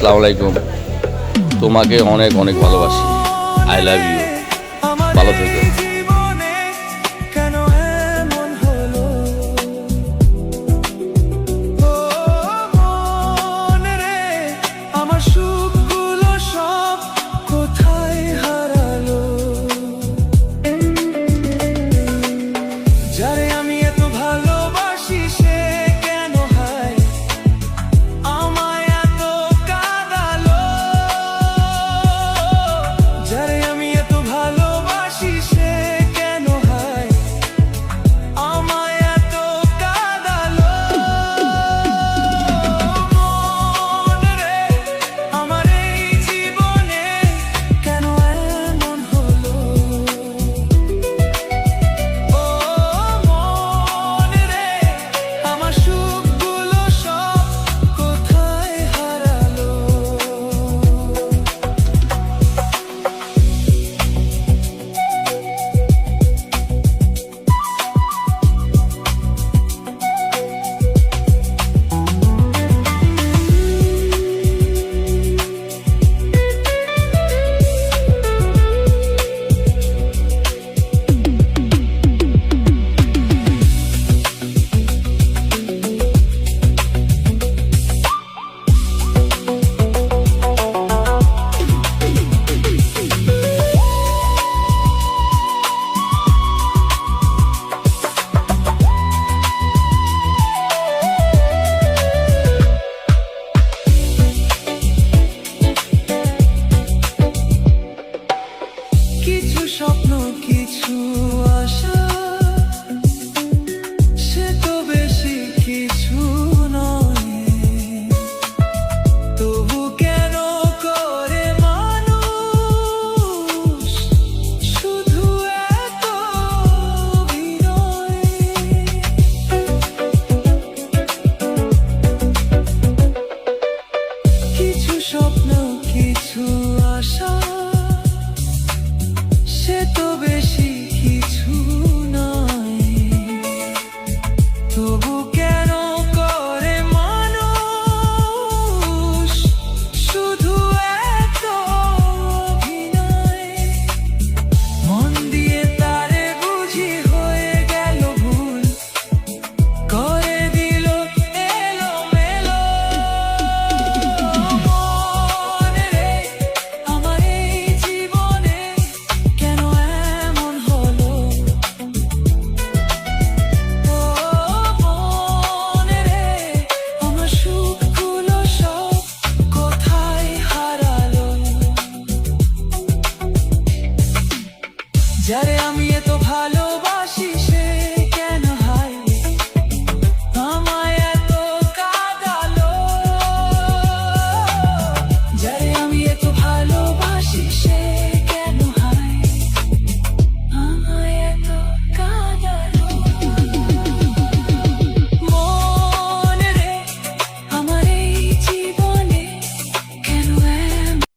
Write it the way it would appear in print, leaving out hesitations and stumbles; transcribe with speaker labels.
Speaker 1: আসসালামু আলাইকুম। তোমাকে অনেক অনেক ভালোবাসি। I love you. ভালো থেকো।
Speaker 2: স্বপ্ন কিছু আশা, সে তো বেশি কিছু নয়। তবু কেন করে মানুষ শুধু এত অভিনয়? কিছু স্বপ্ন কিছু আশা, সে তো বেশি কিছু নয়। তবু কেন করে মানুষ শুধু এত অভিনয়? মন দিয়ে তারে বুঝি হয়ে গেল ভুল, করে দিল এলোমেলো। মনে রে আমার এই জীবনে কেন এমন হলো? ও মনে রে আমার সুখগুলো সব কোথায় হারালো? যারে আমি এত ভালোবাসি সে